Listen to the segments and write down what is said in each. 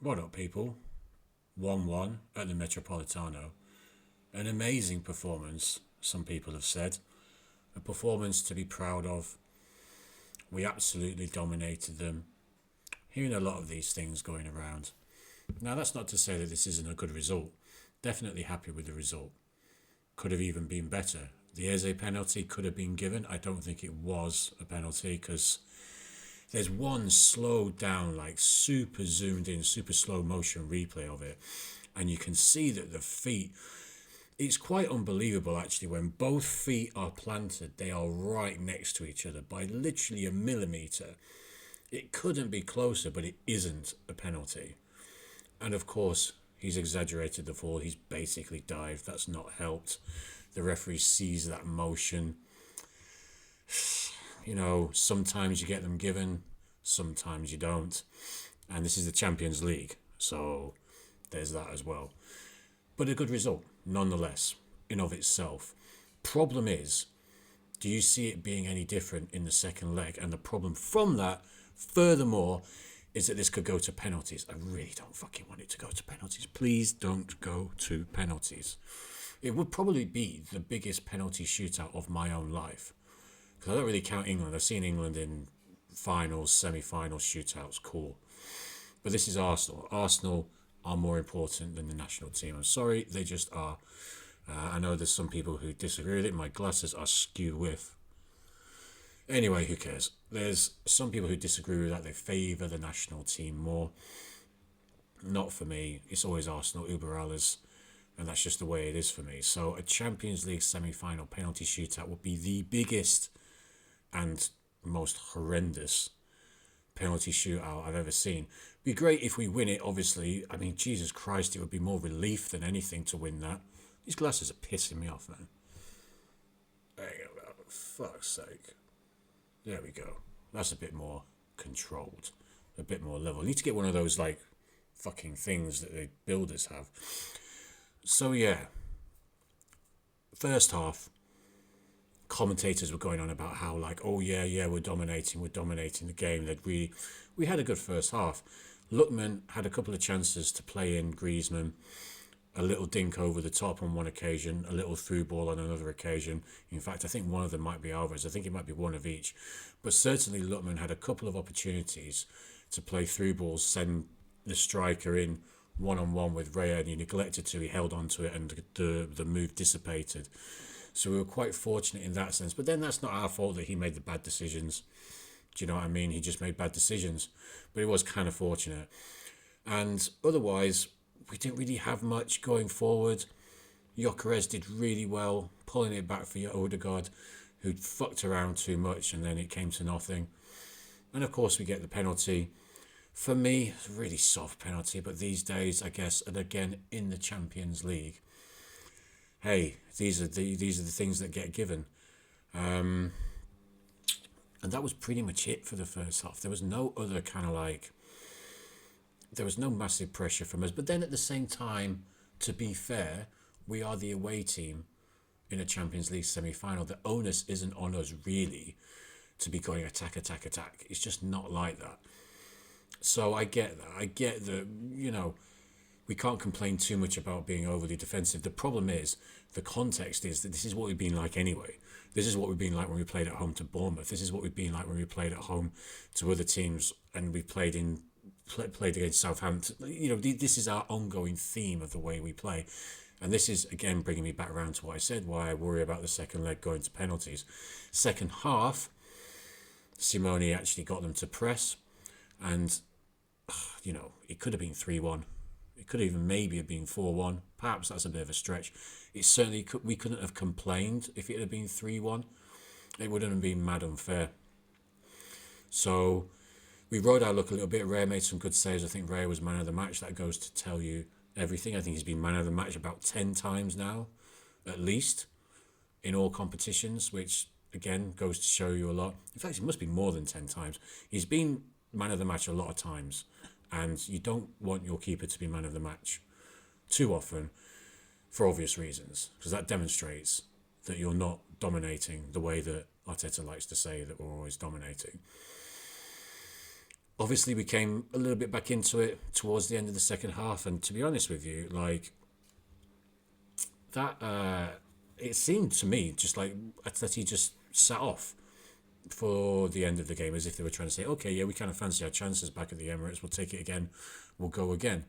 What up, people? 1-1 at the Metropolitano. An amazing performance, some people have said. A performance to be proud of. We absolutely dominated them. Hearing a lot of these things going around. Now, that's not to say that this isn't a good result. Definitely happy with the result. Could have even been better. The Eze penalty could have been given. I don't think it was a penalty because there's one slowed down, like super zoomed in, super slow motion replay of it. And you can see that the feet, it's quite unbelievable actually. When both feet are planted, they are right next to each other by literally a millimetre. It couldn't be closer, but it isn't a penalty. And of course, he's exaggerated the fall. He's basically dived. That's not helped. The referee sees that motion. Sometimes you get them given, sometimes you don't. And this is the Champions League, so there's that as well. But a good result, nonetheless, in of itself. Problem is, do you see it being any different in the second leg? And the problem from that, furthermore, is that this could go to penalties. I really don't fucking want it to go to penalties. Please don't go to penalties. It would probably be the biggest penalty shootout of my own life. Because I don't really count England. I've seen England in finals, semi-finals, shootouts, cool. But this is Arsenal. Arsenal are more important than the national team. I'm sorry, they just are. I know there's some people who disagree with it. My glasses are skewed with. Anyway, who cares? There's some people who disagree with that. They favour the national team more. Not for me. It's always Arsenal, Uber alles. And that's just the way it is for me. So a Champions League semi-final penalty shootout would be the biggest and most horrendous penalty shootout I've ever seen. It'd be great if we win it, obviously. I mean, Jesus Christ, it would be more relief than anything to win that. These glasses are pissing me off, man. There you go, for fuck's sake. There we go. That's a bit more controlled. A bit more level. I need to get one of those, like, fucking things that the builders have. So, yeah. First half, commentators were going on about how, like, oh yeah, we're dominating the game. We had a good first half. Lookman had a couple of chances to play in Griezmann, a little dink over the top on one occasion, a little through ball on another occasion. In fact, I think one of them might be Alvarez. I think it might be one of each. But certainly Lookman had a couple of opportunities to play through balls, send the striker in one-on-one with Raya, and he neglected to. He held on to it and the move dissipated. So we were quite fortunate in that sense. But then that's not our fault that he made the bad decisions. Do you know what I mean? He just made bad decisions. But it was kind of fortunate. And otherwise, we didn't really have much going forward. Gyökeres did really well, pulling it back for Odegaard, who'd fucked around too much, and then it came to nothing. And of course, we get the penalty. For me, it's a really soft penalty, but these days, I guess, and again, in the Champions League, hey, these are the things that get given. And that was pretty much it for the first half. There was no other kind of like, there was no massive pressure from us. But then at the same time, to be fair, we are the away team in a Champions League semi-final. The onus isn't on us really to be going attack. It's just not like that. So I get that. I get that, we can't complain too much about being overly defensive. The problem is, the context is that this is what we've been like anyway. This is what we've been like when we played at home to Bournemouth. This is what we've been like when we played at home to other teams, and we played against Southampton. This is our ongoing theme of the way we play. And this is, again, bringing me back around to what I said, why I worry about the second leg going to penalties. Second half, Simone actually got them to press, and, it could have been 3-1. It could even maybe have been 4-1. Perhaps that's a bit of a stretch. It certainly we couldn't have complained if it had been 3-1. It wouldn't have been mad unfair. So we rode our luck a little bit. Ray made some good saves. I think Ray was man of the match. That goes to tell you everything. I think he's been man of the match about 10 times now, at least, in all competitions, which, again, goes to show you a lot. In fact, it must be more than 10 times. He's been man of the match a lot of times, and you don't want your keeper to be man of the match too often for obvious reasons, because that demonstrates that you're not dominating the way that Arteta likes to say that we're always dominating. Obviously, we came a little bit back into it towards the end of the second half, and to be honest with you, like that, it seemed to me just like Atleti just sat off for the end of the game, as if they were trying to say, okay, yeah, we kind of fancy our chances back at the Emirates. We'll take it again. We'll go again.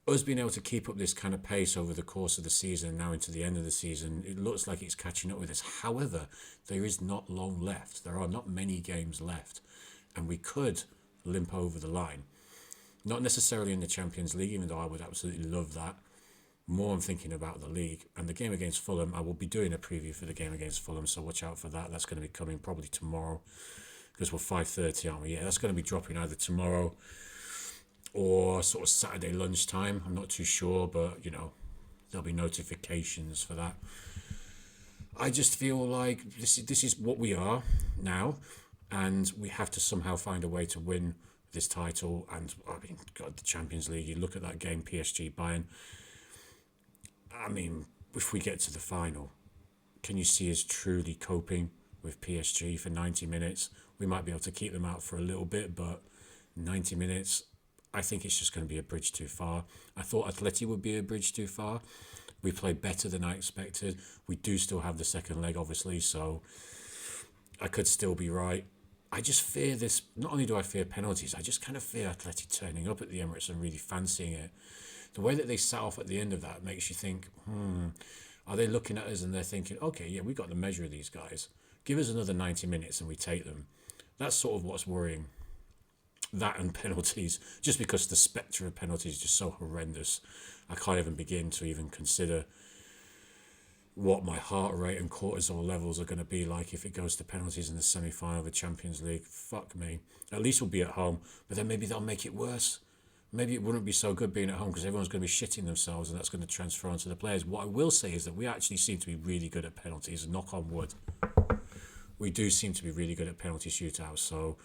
Us being able to keep up this kind of pace over the course of the season, now into the end of the season, it looks like it's catching up with us. However, there is not long left. There are not many games left, and we could limp over the line. Not necessarily in the Champions League, even though I would absolutely love that. More I'm thinking about the league and the game against Fulham. I will be doing a preview for the game against Fulham, so watch out for that. That's going to be coming probably tomorrow, because we're 5:30, aren't we? Yeah, that's going to be dropping either tomorrow or sort of Saturday lunchtime. I'm not too sure, but there'll be notifications for that. I just feel like this is what we are now, and we have to somehow find a way to win this title. And I mean, God, the Champions League. You look at that game, PSG Bayern. I mean, if we get to the final, can you see us truly coping with PSG for 90 minutes? We might be able to keep them out for a little bit, but 90 minutes, I think it's just going to be a bridge too far. I thought Atleti would be a bridge too far. We played better than I expected. We do still have the second leg, obviously, so I could still be right. I just fear this. Not only do I fear penalties, I just kind of fear Atleti turning up at the Emirates and really fancying it. The way that they sat off at the end of that makes you think, are they looking at us and they're thinking, okay, yeah, we got the measure of these guys. Give us another 90 minutes and we take them. That's sort of what's worrying. That and penalties, just because the spectre of penalties is just so horrendous. I can't even begin to even consider what my heart rate and cortisol levels are going to be like if it goes to penalties in the semi-final of the Champions League. Fuck me. At least we'll be at home, but then maybe they'll make it worse. Maybe it wouldn't be so good being at home because everyone's going to be shitting themselves, and that's going to transfer onto the players. What I will say is that we actually seem to be really good at penalties, knock on wood. We do seem to be really good at penalty shootouts, and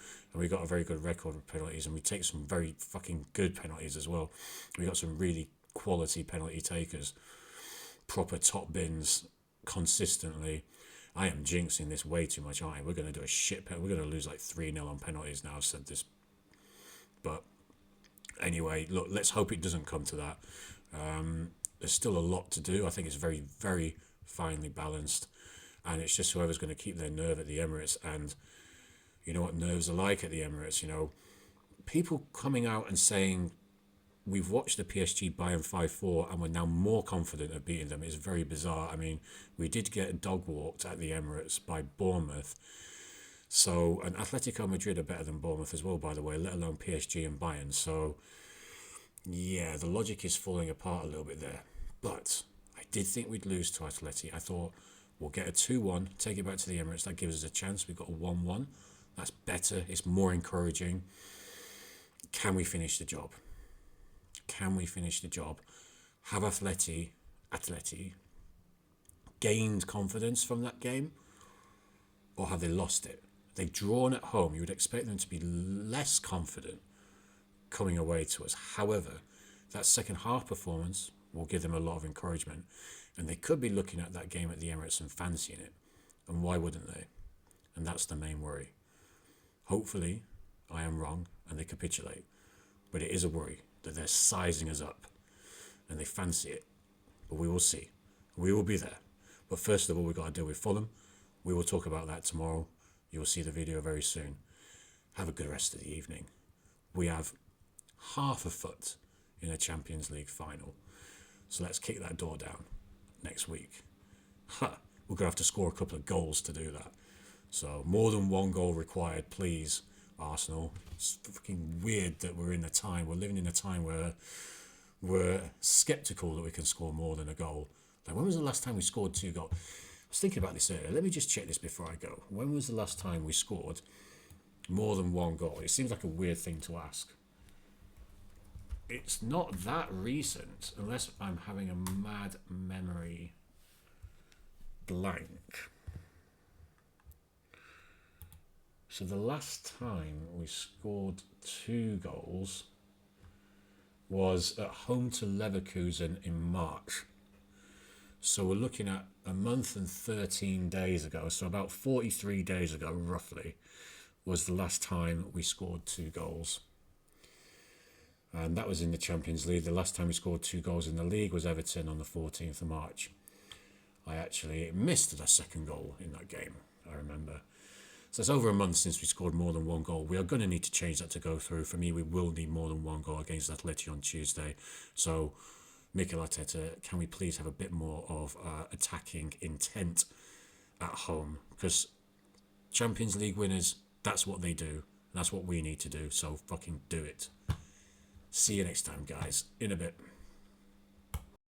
we got a very good record of penalties, and we take some very fucking good penalties as well. We got some really quality penalty takers, proper top bins consistently. I am jinxing this way too much, aren't I? We're going to do a shit We're going to lose like 3-0 on penalties now. I've said this, but anyway, look, let's hope it doesn't come to that. There's still a lot to do. I think it's very, very finely balanced, and it's just whoever's going to keep their nerve at the Emirates. And you know what nerves are like at the Emirates. People coming out and saying we've watched the PSG Bayern 5-4 and we're now more confident of beating them is very bizarre. I mean, we did get dog walked at the Emirates by Bournemouth. So, and Atletico Madrid are better than Bournemouth as well, by the way, let alone PSG and Bayern. So, yeah, the logic is falling apart a little bit there. But I did think we'd lose to Atleti. I thought we'll get a 2-1, take it back to the Emirates. That gives us a chance. We've got a 1-1. That's better. It's more encouraging. Can we finish the job? Can we finish the job? Have Atleti gained confidence from that game? Or have they lost it? They've drawn at home. You would expect them to be less confident coming away to us. However, that second half performance will give them a lot of encouragement. And they could be looking at that game at the Emirates and fancying it. And why wouldn't they? And that's the main worry. Hopefully, I am wrong and they capitulate. But it is a worry that they're sizing us up and they fancy it. But we will see. We will be there. But first of all, we've got to deal with Fulham. We will talk about that tomorrow. You'll see the video very soon. Have a good rest of the evening. We have half a foot in a Champions League final. So let's kick that door down next week. We're going to have to score a couple of goals to do that. So more than one goal required, please, Arsenal. It's fucking weird that we're living in a time where we're sceptical that we can score more than a goal. Like, when was the last time we scored 2 goals? I was thinking about this earlier. Let me just check this before I go. When was the last time we scored more than 1 goal? It seems like a weird thing to ask. It's not that recent, unless I'm having a mad memory blank. So the last time we scored 2 goals was at home to Leverkusen in March. So we're looking at a month and 13 days ago, so about 43 days ago, roughly, was the last time we scored 2 goals. And that was in the Champions League. The last time we scored 2 goals in the league was Everton on the 14th of March. I actually missed the second goal in that game, I remember. So it's over a month since we scored more than 1 goal. We are going to need to change that to go through. For me, we will need more than 1 goal against Atleti on Tuesday. So, Mikel Arteta, can we please have a bit more of attacking intent at home? Because Champions League winners, that's what they do. That's what we need to do. So fucking do it. See you next time, guys. In a bit.